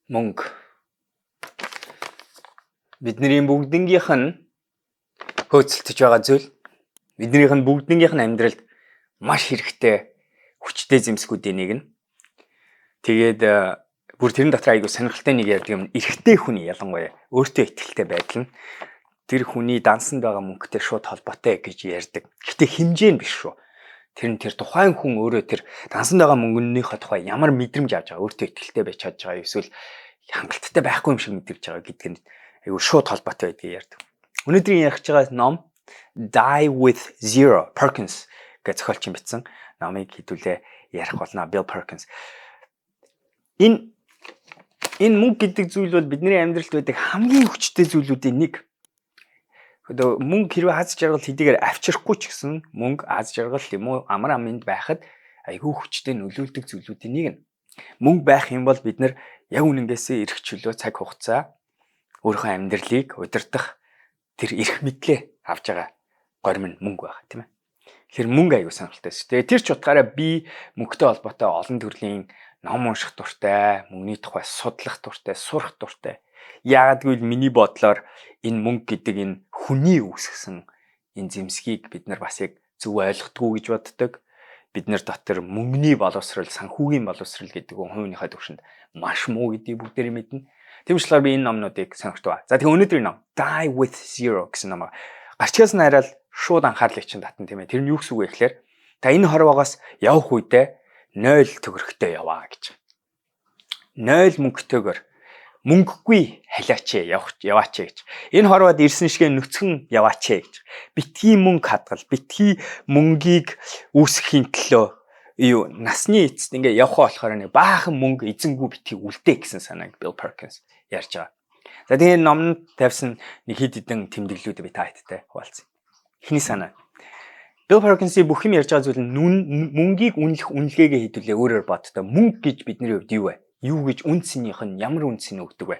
Мөнгө. Бидний бүгднгийнх нь хөөцөлдөж байгаа зүйл. Биднийх нь бүгднгийнх нь амьдралд маш хэрэгтэй хүчтэй зэмсгүүдийн нэг нь. Тэгээд бүр тэрэн дотор айгүй сонирхолтой нэг ярьдаг юм. Эрэгтэй хүний ялангуяа өөртөө ихтэй байдал нь тэр хүний дансанд байгаа мөнгөтэй шууд холбоотой гэж ярьдаг. Гэхдээ хэмжээ нь биш шүү. Тэр тухайн хүн өөрөө тэр дансанд байгаа мөнгөнийхөө тухай ямар мэдрэмж авч байгаа, өөртөө ихтэй байж чадж байгаа, эсвэл хангалттай байхгүй юм шиг мэдэрч байгаа гэдг нь айгүй шууд холбоотой байдгийг ярьдаг. Өнөөдрийн ярих байгаа ном Die with Zero Perkins гэж зохиолч бичсэн номыг хэдүүлээ ярих болно. Bill Perkins. Энэ мөнгө гэдэг зүйл бол бидний амьдралд байдаг хамгийн хүчтэй зүйлүүдийн нэг. Одоо мөнгө хэрвээ аз жаргал хэдийгээр авчрахгүй ч гэсэн мөнгө аз жаргал юм уу амар аминд байхад айгүй хүчтэй нөлөөлдөг зүйлүүдийн нэг нь. Мөнгө байх юм бол бид нар яг үнэнгээсээ эрх чөлөө цаг хугацаа өөрийнхөө амьдралыг удирдах тэр эрх мэдлээ авч байгаа горим нь мөнгө байгаа тийм ээ. Тэгэхээр мөнгө аягүй сонирхолтой шүү. Тэгээ тэр ч утгаараа би мөнгөтэй холбоотой олон төрлийн ном унших дуртай, мөнгөний тухай судлах дуртай, сурах дуртай. Яагаад гэвэл миний бодлоор энэ мөнгө гэдэг энэ хүний үүсгэсэн энэ зэмсгийг бид нар бас яг зөв ойлгохгүй гэж боддог. Бид нар дотор мөнгөний боловсрал, санхүүгийн боловсрал гэдэг нь хувийнхаа төвшөнд маш муу гэдгийг бүгдээрээ мэднэ. Тийм учраас би энэ номнуудыг сонирхдаг. За тэгээ өнөөдрийн ном Die with Zero гэсэн ном. Гарчгаас нь хараад шууд анхаарлыг чинь татна тийм ээ. Тэр нь юу гэсэн үг вэ гэхээр та энэ хорвоогоос явах үедээ 0 төгрөгтэй яваа гэж. 0 мөнгөтэйгээр мөнгөгүй халиач яваач гэж. Энэ хорвоод ирсэн шигээ нүцгэн яваач гэж. Битгий мөнгө хадгал, битгий мөнгийг үүсгэхийн төлөө насны эцэст ингээ явах болохоор нэг баахан мөнгө эзэнгүй битгий үлдээ гэсэн санааг Bill Perkins ярьж байгаа. За тэгээд номонд тавьсан нэг хэд хэдэн тэмдэглэлүүд би та хэдтэй хуваалцъя. Эхний санаа. Bill Perkins-ийн бүх юм ярьж байгаа зүйл нь мөнгийг үнэлэх үнэлгээгээ хэдүүлээ өөрөөр боддоо. Мөнгө гэж бидний хувьд юу вэ? Юу гэж үнцнийх нь ямар үнцнийг өгдөг вэ?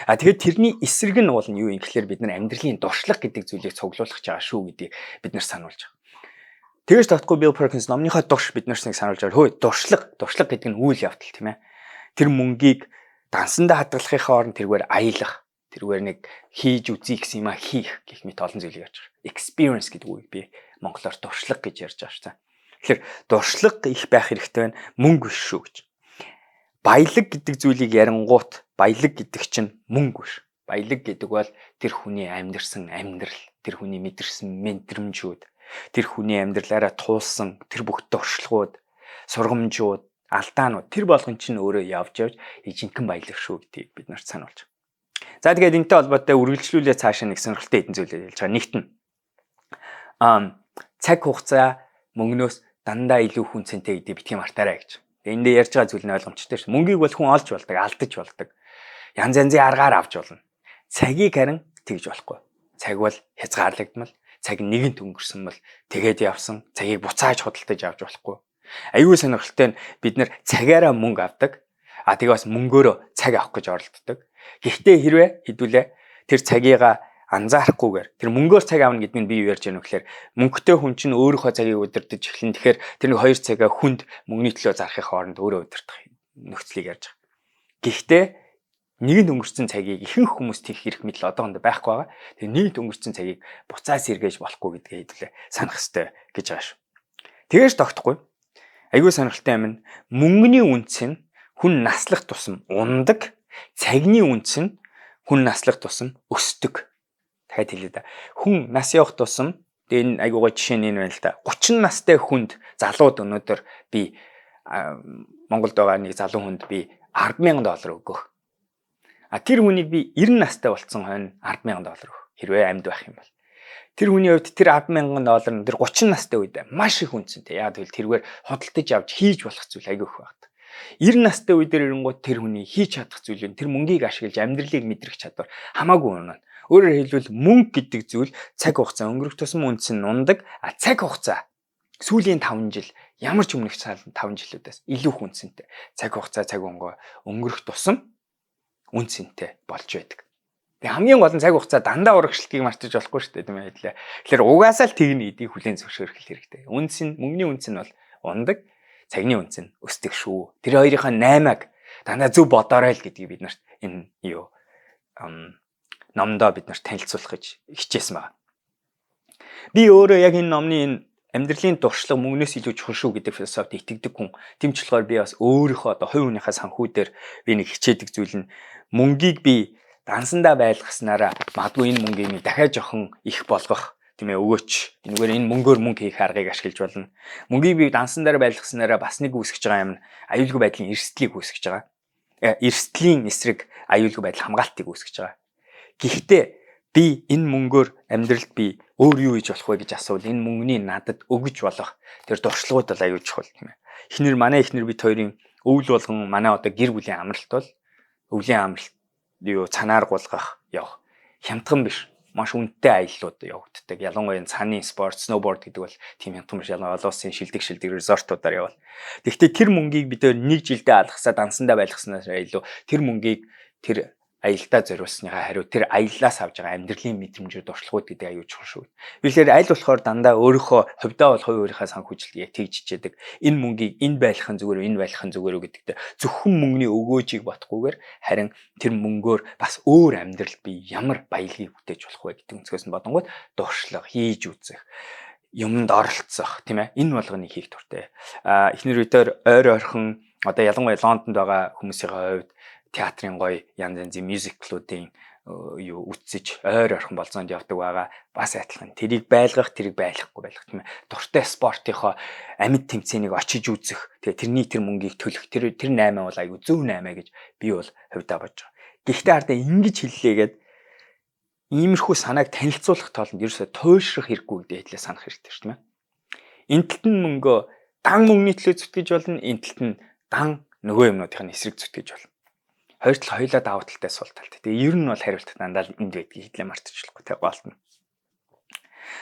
Тэгээд тэрний эсрэг нь бол юу юм гэхээр бид нар амьдралын дуршлаг гэдэг зүйлийг цуглуулах гэж байгаа шүү гэдгийг бид нар сануулж байгаа. Тэгэж татахгүй Bill Perkins номныхоо дурш бид нарыг сануулж байгаа. Хөөе, дуршлаг гэдэг нь үйл явдал тийм ээ. Тэр мөнгийг дансандаа хадгалахын оронд тэргээр аялах, тэргээр нэг хийж үзье гэсэн юм а хийх гэх мэт олон зүйлийг ярьж байгаа. Experience гэдэг үгийг би монголоор дуршлаг гэж ярьж байгаа шүү. Тэгэхээр дуршлаг их байх хэрэгтэй байна, мөнгө биш шүү гэж. Баялаг гэдэг зүйлийг ярингуут баялаг гэдэг чинь мөнгө биш. Баялаг гэдэг бол тэр хүний амьдрсан амьдрал, тэр хүний мэдэрсэн мэдрэмжүүд, тэр хүний амьдралаараа туулсан тэр бүх дуршлагууд, сургамжууд, алдаанууд тэр болгон чинь өөрөө явж жинхэнэ баялаг шүү гэдгийг бид нарт сануулж байгаа. За тэгээд энэтэй холбоотой үргэлжлүүлээ цаашаа нэг сонирхолтой хэдэн зүйлээр хэлж байгаа. Нэгт нь цаг хугацаа мөнгнөөс дандаа илүү хүн цэнтэй гэдэг битгий мартаарай гэж. Энд дээр ярьж байгаа зүйл нь ойлгомжтой шүү. Мөнгийг бол хүн олж болдог, алдаж болдог. Янз янзын аргаар авч болно. Цагийг харин тэгж болохгүй. Цаг бол хязгаарлагдмал. Цаг нэгэнт өнгөрсөн бол тэгээд явсан. Цагийг буцааж худалдаж авч болохгүй. Аюул сонирхолтой нь бид нар цагаараа мөнгө авдаг. Тэгээ бас мөнгөөрөө цаг авах гэж оролддог. Гэхдээ хэрвээ хэдүүлээ тэр цагийгаа анзаарахгүйгээр тэр мөнгөөр цаг авна гэдэг нь би юу ярьж байна вэ гэхээр мөнгөтэй хүн чинь өөрийнхөө цагийг удирдах эхлэн тэгэхээр тэр нэг 2 цагаа хүнд мөнгөний төлөө зарахын хооронд өөрөө удирдах нөхцөлийг ярьж байгаа. Гэхдээ нэгэнт өнгөрцөн цагийг ихэнх хүмүүс тийх хэрэг мэдл одоохондоо байхгүй байгаа. Тэгээ нэгэнт өнгөрцөн цагийг буцаа сэргээж болохгүй гэдгээ хэдүүлээ санах хэрэгтэй гэж байгаа шүү. Тэгэж тогтохгүй. Аюул сонирхолтой юм нь мөнгөний үнц нь хүн наслах тусам ундаг, цагны үнц нь хүн наслах тусам өсдөг. Дахиад хэлээ да. Хүн нас явах тусам энэ айгуугаа жишээ нь энэ байна л да. 30 настай хүнд залууд өнөөдөр би Монголд байгаа нэг залуу хүнд би $10,000 өгөх. Тэр хүнийг би 90 настай болцсон хойно $10,000 өгөх. Хэрвээ амьд байх юм бол. Тэр хүний хувьд тэр $10,000 нь тэр 30 настай үед маш их үнцэнтэй. Яг тэгвэл тэргээр хөдөлтөж авч хийж болох зүйл айгүй их байна. 90 настай үед ирэнгүүт тэр хүний хийж чадах зүйл нь тэр мөнгийг ашиглаж амьдралыг мэдрэх чадвар хамаагүй унана. Өөрөөр хэлбэл мөнгө гэдэг зүйл цаг хугацаа өнгөрөх тусам үнц нь ундаг. Цаг хугацаа сүүлийн 5 жил ямар ч өмнөх 5 жилүүдээс илүү хүнсэнтэй. Цаг хугацаа цаг өнгөрөх тусам үнцэнтэй болж байдаг. Тэгээ хамгийн гол нь цаг хугацаа дандаа урагшлтгийг мартаж болохгүй шүү дээ тийм ээ. Тэгэхээр угаасаа л тэгнэ гэдгийг хүлээн зөвшөөрөх хэрэгтэй. Мөнгөний үнц нь бол ундаг, цагны үнц нь өсдөг шүү. Тэр хоёрынхаа 8-аг дандаа зөв бодоорой л гэдгийг бид нарт энэ номдоо бид нарт танилцуулах гэж хичээсэн байна. Би өөрөө яг энэ номны энэ амьдралын дуршлаг мөнгнөөс илүү чухал шүү гэдэг философид итгэдэг хүн. Тэмч болохоор би бас өөрийнхөө одоо хувь хүнийхээ санхүүдээр би нэг хичээдэг зүйл нь мөнгийг би дансандаа байлгаснараа магадгүй энэ мөнгийг дахиад жоохон их болгох тийм ээ өгөөч. Энэгээр энэ мөнгөөр мөнгө хийх аргыг ашиглаж болно. Мөнгийг би дансандаа байлгаснараа бас нэг үүсгэж байгаа юм. Аюулгүй байдлын эрсдлийг үүсгэж байгаа. Эрсдлийн эсрэг аюулгүй байдал хамгаалтыг үүсгэж байгаа. Гэхдээ би энэ мөнгөөр амьдралд би өөр юу хийж болох вэ гэж асуувал энэ мөнгөний надад өгөж болох тэр дуршлагууд бол аюул чухал тийм ээ. Манай эхнэр бид хоёрын өвөл болгон манай одоо гэр бүлийн амралт бол өвлийн амралт юу цанаар гулгах явах хямдхан биш. Маш үнэтэй аяллууд явагддаг. Ялангуяа цааны спорт, сноуборд гэдэг бол тийм хямдхан биш. Ялангуяа олон улсын шилдэг резортуудаар явал. Тэгэхдээ тэр мөнгийг бид нэг жилдээ алгасаа дансандаа байлгаснаас илүү тэр мөнгийг тэр аялдаа зориулсныхаа хариу тэр аяллаас авж байгаа амьдралын мэдрэмжүүд дуршлагууд гэдэг аюул чухал шүү. Билгээр аль болохоор дандаа өөрийнхөө хувьдаа бол хувь өөрийнхөө санхүүжилтийг тэгж хичээдэг. Энэ мөнгийг энэ байлгахын зүгээр энэ байлгахын зүгээр гэдэгтэй зөвхөн мөнгөний өгөөжийг бодохгүйгээр харин тэр мөнгөөр бас өөр амьдрал би ямар баялагийг бүтээж болох вэ гэдэг өнцгөөс нь бодонгууд дуршлаг хийж үзэх юмд оролцох тийм ээ энэ болгоныг хийх дуртай. Эхнэр үедээ ойр ойрхон одоо ялангуяа Лондонд байгаа хүмүүсийн хувьд театрын гоё янз янзын мюзиклүүдийн юу үтсэж ойр орхон болзоонд явдаг байгаа бас адилхан тэрийг байлгах тэрийг байлгахгүй байлгах тийм ээ дуртай спортынхоо амьд тэмцээнийг очиж үзэх тэгээ тэрний тэр мөнгийг төлөх тэр 8 бол аюу зөв 8 гэж би бол хувьдаа бодож байгаа. Гэхдээ хардаа ингэж хэллээгээд иймэрхүү санааг танилцуулах тоолонд ерөөсөй туйлшрах хэрэггүй гэдэг хэлээ санах хэрэгтэй шүү дээ. Энэ талд нь мөнгөө дан мөнгөний төлөө зүтгэж болно энэ талд нь дан нөгөө юмнуудын эсрэг зүтгэж болно. Хоёр тал хоёлаа даваа талтай сул талтай. Тэгээ ер нь бол хариулт дандаа энд байдгийг хэлээ мартчихлахгүй тэг гоолтно.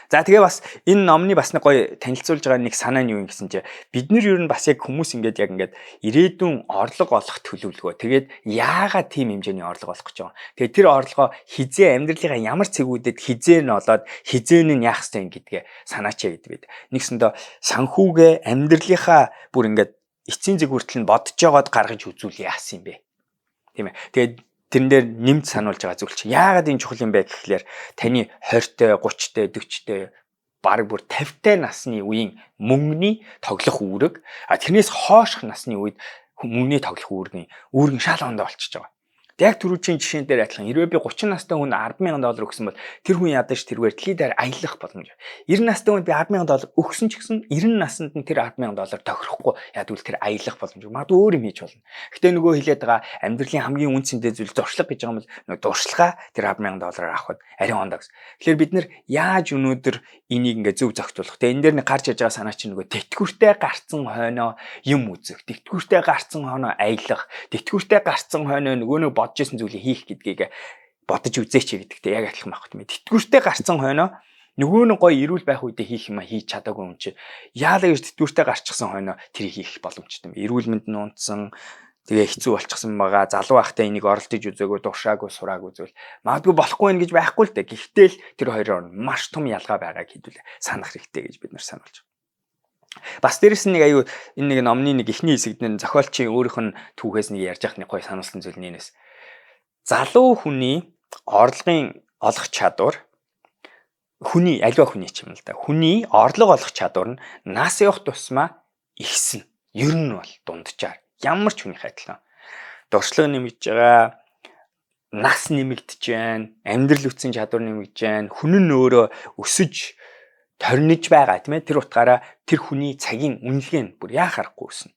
За тэгээ бас энэ номны бас нэг гоё танилцуулж байгаа нэг санаа нь юу юм гэсэн чинь бид нар ер нь бас яг хүмүүс ингээд ирээдүйн орлого олох төлөвлөгөө. Тэгээд яагаад тийм хэмжээний орлого олох гэж байгаа. Тэгээд тэр орлогоо хизээ амьдралынхаа ямар цэгүүдэд хизээ нь олоод хизээ нь яах ёстой юм гэдгээ санаачаа гэдэг бид. Нэгсэндээ санхүүгээ амьдралынхаа бүр ингээд эцсийн зэг хүртэл нь бодож жагаад гаргаж үзүүл яасан юм бэ. Тийм ээ. Тэгээд тэрэн дээр нэмж сануулж байгаа зүйл чинь яагаад энэ чухал юм бэ гэхлээр таны 20-тэй, 30-тэй, 40-тэй бараг бүр 50-тай насны үеийн мөнгөний тоглох үүрэг тэрнээс хооших насны үед мөнгөний тоглох үүрэг нь шал ондоо болчихж байгаа. Яг түрүүчийн жишээн дээр адилхан хэрвээ би 30 настай хүн $10,000 өгсөн бол тэр хүн ядаж тэргээр дэлхийд дээр аялах боломж. 90 настай хүн би $10,000 өгсөн ч гэсэн 90 наснд нь тэр $10,000 тохирохгүй ядвал тэр аялах боломж. Магадгүй өөр юм хийж болно. Гэтэ нөгөө хэлээд байгаа амьдралын хамгийн үнцэнтэй зүйл дуршлаг гэж байгаа юм бол нөгөө дуршлага тэр $10,000 авахд ариун ондоо гэсэн. Тэгэхээр бид нэр яаж өнөөдөр энийг ингээ зөв зохицуулах. Тэгээ энэ дээр нэг гарч иж байгаа санаа чинь нөгөө тэтгэвртэй гарцсан хойноо юм үзэх. Тэтгэвртэй гарцсан хойноо аялах. Тэтгэвртэй гарцсан хойноо нөгөө бодож исэн зүйлийг хийх гэдгийг бодож үзээч гэдэгтэй яг адилхан байхгүй юм. Тэтгэвртэй гарцсан хойноо нөгөө нэг гоё эрүүл байх үедээ хийх юм хийж чадаагүй юм чи яалаа гэж тэтгэвртэй гарчихсан хойноо тэрийг хийх боломжтой юм. Эрүүл мэнд нь унтсан тэгээ хэцүү болчихсон байгаа. Залуу байхдаа энийг оролдож үзээгүй, дуршаагүй, сураагүй зүйл магадгүй болохгүй байх гэж байхгүй л дээ. Гэхдээ л тэр хоёроор маш том ялгаа байгааг хэдүүлээ санах хэрэгтэй гэж бид нар сануулж байна. Бас дээрэс нь нэг аюу энэ нэг номны нэг ихний хэсэгт нь зохиолчийн өөрийнх нь түүхээс нэг ярьж явах нэг гоё сануулсан зүйл нээс. Залуу хүний орлогын олох чадвар хүний аливаа хүний ч юм л да. Хүний орлого олох чадвар нь нас явах тусмаа ихсэн. Ер нь бол дунджаар ямар ч хүнийхээ адилхан. Дуршлаг нэмэгдэж байгаа, нас нэмэгдэж байна, амьдрал үтсэн чадвар нэмэгдэж байна, хүн нь өөрөө өсөж торниж байгаа тийм ээ. Тэр утгаараа тэр хүний цагийн үнэлгээ нь бүр яа харахгүй өснө.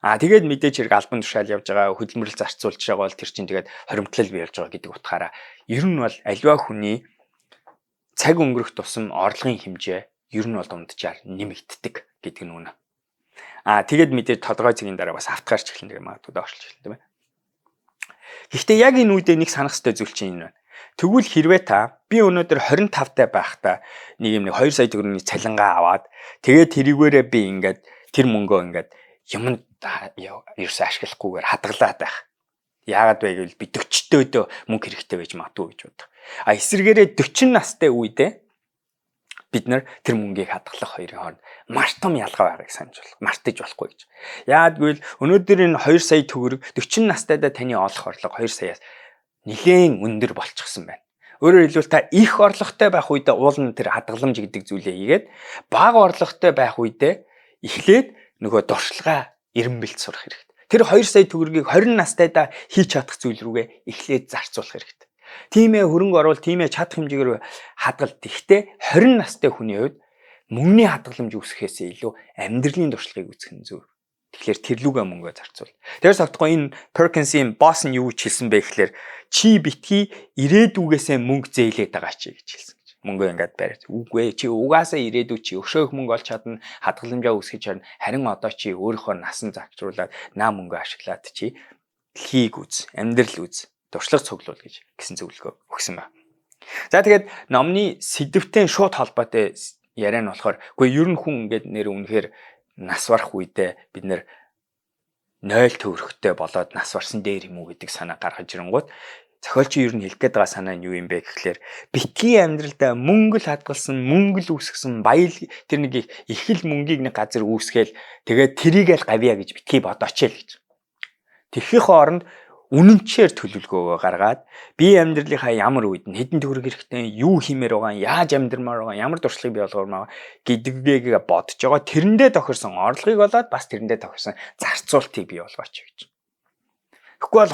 Тэгээд мэдээж хэрэг албан тушаал явж байгаа, хөдөлмөрлөл зарцуулж байгаа бол тэр чинь тэгээд хоримтлал бий болж байгаа гэдэг утгаараа ер нь бол аливаа хүний цаг өнгөрөх тусам орлогын хэмжээ ер нь бол дунджаар нэмэгддэг гэдэг нь үнэ. Тэгээд мэдээж тодорхой цагийн дараа бас автгаарч эхлэн тэгээ магадгүй доошлж эхлэн тийм ээ. Гэхдээ яг энэ үедээ нэг санах хэрэгтэй зүйл чинь энэ байна. Тэгвэл хэрвээ та би өнөөдөр 25 таа байхдаа нэг юм 2 сая төгрөгийн цалингаа аваад тэгээд тэрийгээрээ би ингээд тэр мөнгөө ингээд юмд ерөөсөө ашиглахгүйгээр хадгалаад байх. Яагаад вэ гэвэл би 40-төөдөө мөнгө хэрэгтэй байж магадгүй гэж боддог. Эсвэргээрээ 40 настай үедээ бид нар тэр мөнгийг хадгалах хоёрын хооронд маш том ялгаа байгааг санаж болох, мартаж болохгүй гэж. Яагад гэвэл өнөөдөр энэ 2 сая төгрөг 40 настайдаа таны олох орлого 2 саяас нэлээд өндөр болчихсон байна. Өөрөөр хэлбэл та их орлоготой байх үедээ уулын тэр хадгаламж гэдэг зүйлээ хийгээд бага орлоготой байх үедээ эхлээд нөгөө дуршлагаа эренбэлт сурах хэрэгтэй. Тэр 2 сая төгрөгийг 20 настайдаа хийж чадах зүйл рүүгээ эхлээд зарцуулах хэрэгтэй. Тимээ хөрөнгө оруулалт, тимээ чадах хэмжээгээр хадгалт. Гэхдээ 20 настай хүний хувьд мөнгөний хадгаламж үүсгэхээс илүү амьдралын туршлагыг үүсгэх нь зөв. Тэгэхээр тэр лүгээ мөнгөө зарцуул. Тэрс автахгүй энэ Perkins-ийн босс нь юу ч хэлсэн бэ гэхээр чи битгий ирээдүгээсээ мөнгө зээлээд байгаа чи гэж хэлсэн гэж. Мөнгөө ингээд бариад үгүй чи угаасаа ирээдүй чи өшөөх мөнгө олж чадна, хадгаламжаа үүсгэж чадна. Харин одоо чи өөрийнхөө насан зарцуулаад наа мөнгө ашиглаад чи дэлхийг үз, амьдрал үз, туршлага цуглуул гэсэн зөвлөгөө өгсөн байна. За тэгээд номны сэдвтэй шууд холбоотой яриа нь болохоор үгүй ер нь хүн ингээд нэр үнэхээр нас барах үедээ бид нэр 0 төгрөгтэй болоод нас барсан дээр юм уу гэдэг санаа гаргаж ирэнгүүт зохиолч ер нь хэлэх гээд байгаа санаа нь юу юм бэ гэхлээр битгий амьдралдаа мөнгө л хадгалсан, мөнгө л үүсгэсэн, баял тэр нэг их л мөнгийг нэг газар үүсгээл тэгээд тэрийг л гавья гэж битгий бодооч л гэж. Тэрхийн хооронд үнэнчээр төлөвлөгөөгөө гаргаад би амьдралынхаа ямар үед нь хэдэн төгрөг хэрэгтэй, юу хиймээр байгаа, яаж амьдрмаар байгаа, ямар дуршлагыг бий болгоомаар гэдгийг бодож байгаа. Тэрэндээ тохирсон орлогыг болоод бас тэрэндээ тохирсон зарцуултыг бий болгооч гэж. Тэгэхгүй бол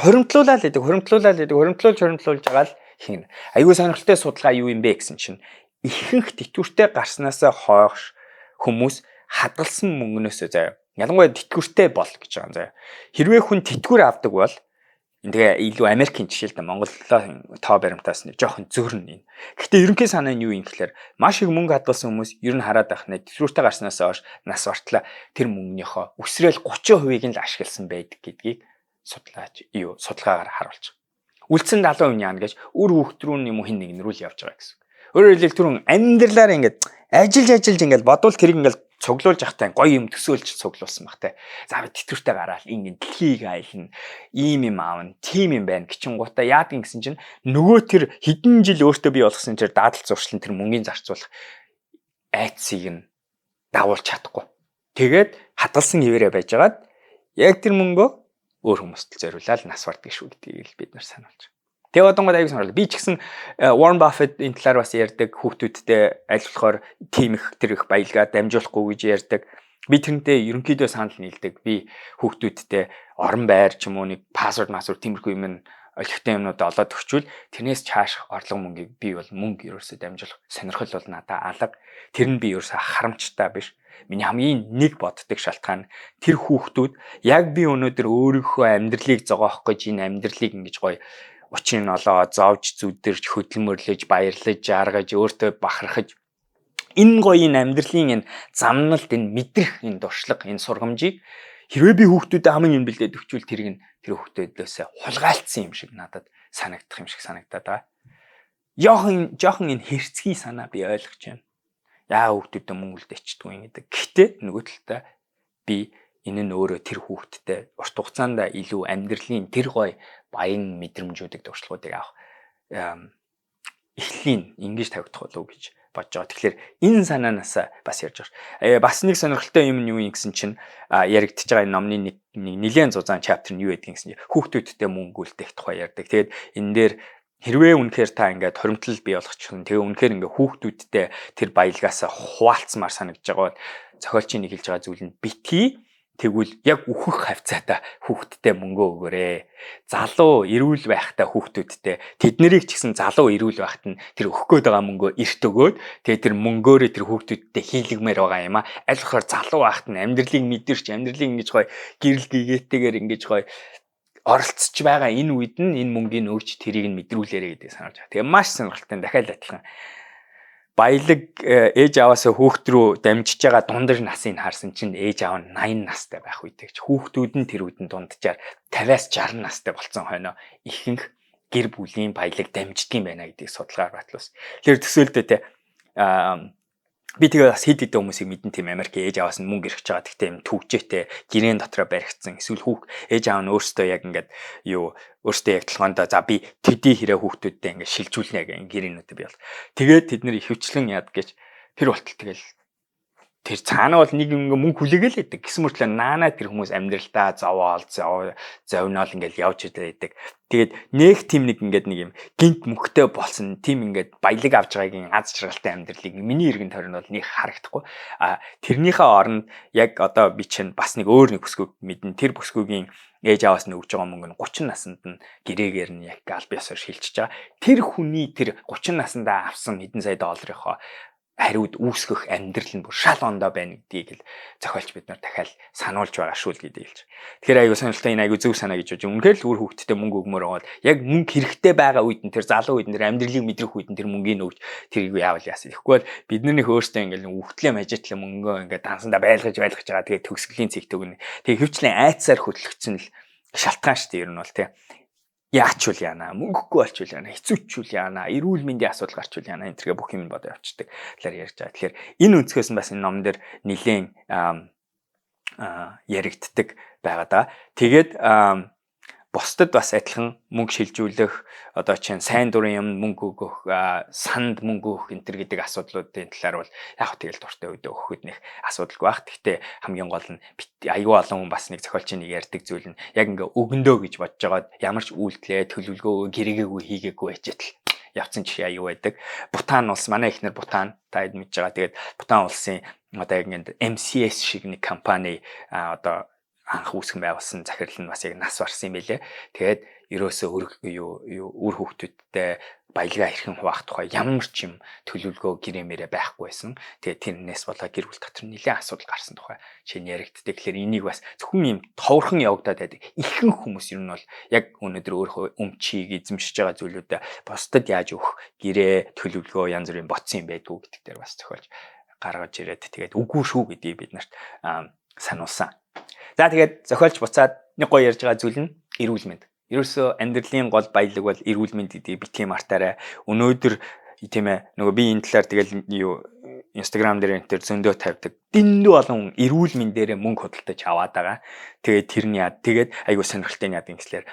хоримтлуулж байгаа л хийнэ. Аюу сонирхолтой судалгаа юу юм бэ гэсэн чинь ихэнх тэтгэвртэй гарснаасаа хойш хүмүүс хадгалсан мөнгнөөсөө заяа. Ялангуяа тэтгэвртэй бол гэж байгаа юм заяа. Хэрвээ хүн тэтгэвэр авдаг бол тэгээ илүү Америкийн жишээлдээ Монголын тоо баримтаас нэг жоохон зөөрнө. Гэхдээ ерөнхий санаа нь юу юм гэхээр маш их мөнгө хадгалсан хүмүүс ер нь хараад байх нэ тэтгэвртэй гарснаас хойш нас бартлаа тэр мөнгөнийхөө үсрээл 30%-ийг л ашигласан байдаг гэдгийг судалгаагаар харуулж байгаа. Үлдсэн 70% яана гэж үр хүүхд рүү юм хин нэг нэрүүл явж байгаа гэсэн. Өөрөөр хэлбэл түрүүн амьдралаар ингээд ажиллаж ингээд бодвол тэрийг ингээд цуглуулж явахтай гоё юм төсөөлж цуглуулсан багтай. За би тэтгэвртэй гараал ингээд дэлхийг айлна. Ийм юм аавна, тим юм байна гिचингуудаа яадгийн гэсэн чинь нөгөө тэр хэдэн жил өөртөө бий болгосон тэр даадал зуршлан тэр мөнгөний зарцуулах айцыг нь дагуулж чадахгүй. Тэгээд хадгалсан хിവэрэ байжгаад яг тэр мөнгөө өөр хүмүүст зориулаад нас бардгийг шүү гэдгийг бид нар сануулж байгаа. Тэгээ одонгод аяг сонирхол. Би ч гэсэн Warren Buffett энэ талаар бас ярьдаг, хүүхдүүдтэй аль болохоор тийм их тэр их баялгаа дамжуулахгүй гэж ярьдаг. Би тэрнтэй ерөнхийдөө санал нийлдэг. Би хүүхдүүдтэй орон байр ч юм уу нэг пассворд тиймэрхүү юм олигтой юмнуудаа олоод өгчүүл тэрнээс чааш орлого мөнгийг би бол мөнгө ерөөсөө дамжуулах сонирхол бол надад алга. Тэр нь би ерөөсөө харамчтай биш. Миний хамгийн нэг боддог шалтгаан тэр хүүхдүүд яг би өнөөдөр өөрийнхөө амьдралыг зогоох гэж энэ амьдралыг ингэж гоё учин олоо зовж зүдэрч хөдөлмөрлөж баярлаж жаргаж өөртөө бахархаж энэ гоё энэ амьдралын энэ замналт энэ мэдрэх энэ дуршлаг энэ сургамжийг хэрвээ би хүүхдүүдэд хамгийн юм бэлдээд өгчүүл тэрийг нь тэр хүүхдүүдээс хулгайлцсан юм шиг надад санагдах юм шиг санагдаад байгаа. Жохон энэ хэрцгий санаа би ойлгож байна. Яа хүүхдүүдэд мөнгө үлдээчдгүй гэдэг. Гэхдээ нөгөө талдаа би энэ нь өөрөө тэр хүүхдтэй урт хугацаанд илүү амьдралын тэр гоё баян мэдрэмжүүдийг дуршлагуудыг авах эхлэлийн ингэж тавигдах болов уу гэж бодож байгаа. Тэгэхээр энэ санаанаас бас ярьж байгаа. Бас нэг сонирхолтой юм нь юу юм гэсэн чинь яригдчихэж байгаа энэ номны нэг нэлээд зузаан чаптер нь юу гэдгийг гэсэн чинь хүүхдүүдтэй мөнгө үлдээх тухай ярьдаг. Тэгээд энэ дээр хэрвээ үнэхээр та ингээд хоримтлал бий болгочихсон тэгээ үнэхээр ингээд хүүхдүүдтэй тэр баялгаас хуваалцмаар санагдж байгаа бол зохиолчийн нэг хэлж байгаа зүйл нь битгий тэгвэл яг үхэх хавцаатай хүүхдтэй мөнгөө өгөөрэй. Залуу эрүүл байхтай хүүхдүүдтэй тэд нарыг ч гэсэн залуу эрүүл байхад нь тэр өгөх гээд байгаа мөнгөө эрт өгөөд тэгээ тэр мөнгөөрөө тэр хүүхдүүдтэй хийлгмээр байгаа юм а. Аль болохоор залуу байхад нь амьдралыг мэдэрч амьдралыг ингэж гоё гэрэл гээтэйгээр ингэж гоё оролцож байгаа энэ үед нь энэ мөнгөний өгч тэрийг нь мэдрүүлээрэй гэдэг сануулж байгаа. Тэгээ маш сонирхолтой дахиад адилхан баялаг ээж аваасаа хүүхд рүү дамжиж байгаа дундаж насыг харсан чинь ээж аав нь 80 настай байх үедээ ч хүүхдүүд нь тэр үедэн дунджаар 50-аас 60 настай болсон хойноо ихэнх гэр бүлийн баялаг дамждгийм байна гэдгийг судалгаар батлуулсан. Тэгэхээр төсөөлдөө те би тэгээ бас хэд хэдэн хүмүүсийг мэдэн тийм Америк ээж аваас нь мөнгө ирэх байгаа. Гэхдээ юм төвчээтэй гэрэн дотроо баригдсан. Эсвэл ээж аав нь өөртөө яг ингээд өөртөө яг толгоондоо за би төдий хэрэг хүүхдүүдтэй ингээд шилжүүлнэ гэх гэрэнүүдээ бий бол. Тэгээд тэд нэр ихэвчлэн яад гэж тэр болтол тэгэл тэр цаана бол нэг ингээ мөнгө хүлээгээл байдаг. Гэсэн мөртлөө наанаа тэр хүмүүс амьдралдаа зовнол ингээл явж байдаг. Тэгээд нэг тим нэг ингээд нэг юм гинт мөнгөтэй болсон тим ингээд баялаг авч байгаагийн аз жаргалтай амьдралыг миний эргэн тойронд бол нэг харагдахгүй. Тэрнийхээ оронд яг одоо би чинь бас нэг өөр нэг бүсгүйг мэднэ. Тэр бүсгүйгийн ээж аваас нь өгж байгаа мөнгө нь 30 наснд нь гэрээгээр нь яг аль биесээр шилжиж байгаа. Тэр хүний тэр 30 наснда авсан хэдэн сая долларынхоо хариуд үүсгэх амьдрал нь бүр шал ондоо байна гэдгийг л зохиолч бид нар дахиад сануулж байгаа шүү л гэдгийг хэлж. Тэгэхээр аюу сонирхолтой энэ аюу зөв санаа гэж бодож. Үнэхээр л үр хөвгтдээ мөнгө өгмөр байгаа бол яг мөнгө хэрэгтэй байгаа үед нь тэр залуу үед нь тэр амьдралыг мэдрэх үед нь тэр мөнгийг өгч тэрийг яавал яасан. Тэгэхгүй бол бид нар нэг өөртөө ингээл үхтлээ мажитлээ мөнгөө ингээд дансандаа байлгаж байгаа. Тэгээд төгсгөлийн цэгт өгнө. Тэгээд хөвчлэн айцаар хөтлөгцөн л шалтгаан шүү дээ ер нь бол тий. Яачвал яана, мөнгөгүй болчвол яана, хэцүүчвал яана, эрүүл мэндийн асуудал гарчвал яана энэ төргээ бүх юм бодоо явчихдаг. Тэгэхээр ярьж байгаа. Тэгэхээр энэ өнцгөөс нь бас энэ ном дээр нэлээд яригддаг байгаа да. Тэгээд бусдад бас адилхан мөнгө шилжүүлэх, одоо чинь сайн дурын юм мөнгө өгөх, санд мөнгө өгөх энэ төр гэдэг асуудлуудын талаар бол яг тэгэл дуртай үедээ өгөхөд нэг асуудалгүй байх. Гэхдээ хамгийн гол нь аюу олон хүн бас нэг зохиолчийн нэг ярьдаг зүйл нь яг ингээ өгөндөө гэж бодож байгаад ямар ч үйлдэлээ төлөвлөгөө гэрээгээгүй хийгээгүй байжээл явцсан жишээ аюу байдаг. Бутан улс манай ихнэр Бутан таад мэдж байгаа. Тэгээд Бутан улсын одоо яг ингээ MCS шиг нэг компани одоо анх үүсгэн байгуулсан захирал нь бас яг нас барсан юм байлээ. Тэгээд ерөөсөө үр хөвгтүүдтэй баялгаа хэрхэн хуваах тухай ямар ч юм төлөвлөгөө гэрэмээрээ байхгүй байсан. Тэгээд тэрнээс болоо гэр бүл дотор нэлээд асуудал гарсан тухай чинь яригддаг. Тэгэхээр энийг бас зөвхөн юм товархан явагдаад байдаг. Ихэнх хүмүүс ер нь бол яг өнөөдөр өөрөө өмчийг эзэмшиж байгаа зүйлүүдэд бусдад яаж өгөх гэрээ төлөвлөгөө янз бүрийн ботсон юм байдгүй гэдэг дээр бас зохиолж гаргаж ирээд тэгээд үгүй шүү гэдгийг бид нарт сануулсан. За тэгээд зохиолч буцаад нэг гоё ярьж байгаа зүйл нь эрүүл мэнд. Ерөөсөө амьдралын гол баялаг бол эрүүл мэнд гэдгийг битгий мартаарай. Өнөөдөр тийм ээ нөгөө би энэ талаар тэгэл Instagram дээр энэ төр зөндөө тавьдаг. Дэндүү олон эрүүл мэндээрээ мөнгө худалдаж аваад байгаа. Тэгээд тэрний тэгээд айгуу сонирхолтой яд ингэслэр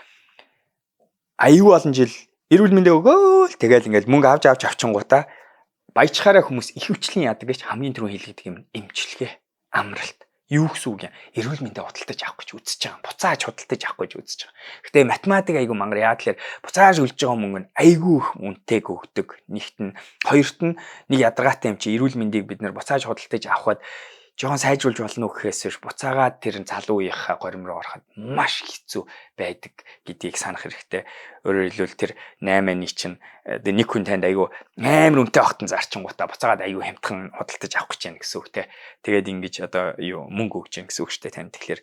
аюу олон жил эрүүл мэндээ өгөөл тэгээд ингээл мөнгө авч авчингуудаа баяжхаараа хүмүүс их хүчлийн яадаг гэж хамгийн түрүү хэлэгдэг юм эмчилгээ, амралт. Юу гэсэн үг юм? Эрүүл мэндээ худалдаж авах гэж үзэж байгаа. Буцааж худалдаж авах гэж үзэж байгаа. Гэтэ математик айгу мангар яа тэгэхээр буцааж үлж байгаа мөнгө нь айгу их үнэтэйг өгдөг. Нэгт нь хоёрт нь нэг ядаргаатай юм чи эрүүл мэндийг бид нэр буцааж худалдаж авахад жоохон сайжруулж болно уу гэхээс буцаагаад тэр залуу үеийнхаа горим руу ороход маш хэцүү байдаг гэдгийг санах хэрэгтэй. Өөрөөр хэлбэл тэр 8-ны чинь нэг хүн танд айгу амар үнэтэй огтон зарчингуудаа буцаагаад айгу хямдхан худалдаж авах гэж байна гэсэн үг те. Тэгээд ингэж одоо мөнгө өгч гэн гэсэн үг шүү дээ тань. Тэгэхээр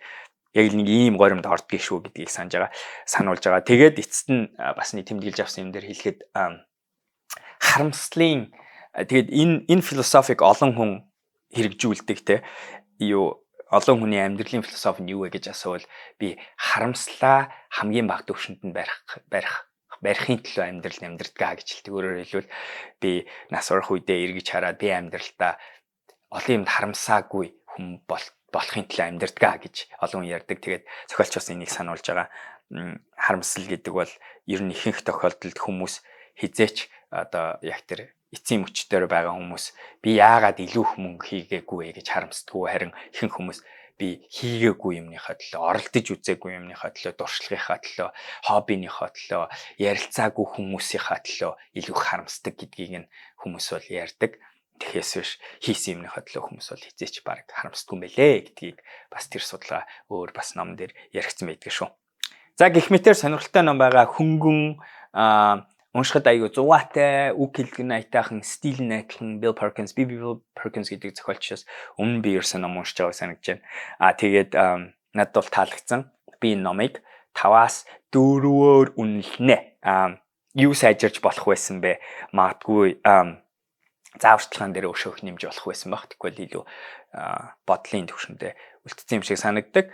яг л нэг ийм горимд ордгийг шүү гэдгийг сануулж байгаа. Тэгээд эцэст нь бас нэг тэмдэглэж авсан юм дээр хэлэхэд харамслын тэгээд энэ философик олон хүн хэрэгжүүлдэг те олон хүний амьдралын философи нь юу вэ гэж асуувал би харамслаа хамгийн бага түвшинд нь барихын төлөө амьдралдгаа гэж хэлдэг. Өөрөөр хэлбэл би нас орох үедээ эргэж хараад би амьдралдаа олон юмд харамсаагүй хүн болохын төлөө амьдрдгаа гэж олон хүн ярьдаг. Тэгээд зохиолч бас энийг сануулж байгаа. Харамсал гэдэг бол ер нь ихэнх тохиолдолд хүмүүс хизээч одоо яг тэр эцсийн мөчтөр байгаа хүмүүс би яагаад илүү их мөнгө хийгээгүй гэж харамсдаггүй. Харин ихэнх хүмүүс би хийгээгүй юмныхаа төлөө, оролдож үзээгүй юмныхаа төлөө, дуршлагынхаа төлөө, хоббиныхаа төлөө, ярилцаагүй хүмүүсийнхаа төлөө илүү их харамсдаг гэдгийг нь хүмүүс бол ярьдаг. Тэгэхээс биш хийсэн юмныхаа төлөө хүмүүс бол хизээч баг харамсдаггүй юм байлээ гэдгийг бас тэр судалгаа өөр бас ном дээр яригдсан байдаг шүү. За гэх мэтээр сонирхолтой ном байгаа хөнгөн уншихад аягүй зугаатай, үг хэлгэн айтайхан, стил найтлан Bill Perkins гэдэг зохиолчоос өмнө би ерөөсөн ном уншиж байгааг санагдаж байна. Тэгээд надад бол таалагдсан. Би энэ номыг 5-аас 4-өөр үнэлнэ. Юу сайжирч болох байсан бэ? Магадгүй зааварчилгаан дээр өшөөх нэмж болох байсан баг. Тэгвэл илүү бодлын төвшөндөө үлдсэн юм шиг санагддаг.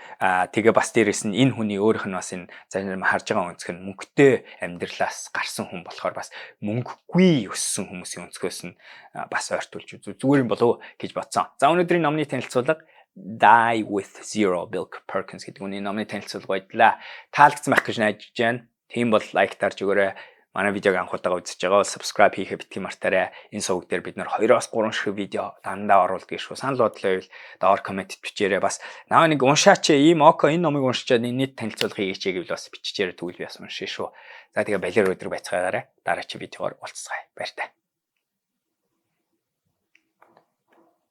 Тэгээ бас дээрэс нь энэ хүний өөрийнх нь бас энэ зарим харж байгаа өнцг нь мөнгөтэй амьдралаас гарсан хүн болохоор бас мөнгөгүй өссөн хүмүүсийн өнцгөөс нь бас ойртуулж зүгээр юм болов гэж бодсон. За өнөөдрийн номны танилцуулга Die with Zero Bill Perkins гэдэг үний номны танилцуулга байдлаа. Таалагдсан байх гэж найдаж байна. Тийм бол лайк дарж өгөөрэй. манай видеог анхудаага үзэж байгаа бол subscribe хийхээ битгий мартаарай. Энэ суваг дээр бид нэр 2-3 шиг видео дандаа оруулдаг шүү. Санал бодлоо байвал доор коммент бичээрэй. Бас наа нэг уншаач ийм око энэ номыг уншичаад нийт танилцуулга хийгээч гэвэл бас биччихээрэй. Тэгвэл би бас уншия шүү. За тэгээ балер өдөр байцгаагаарай. Дараагийн видеогоор уулзцгаая. Баяр таа.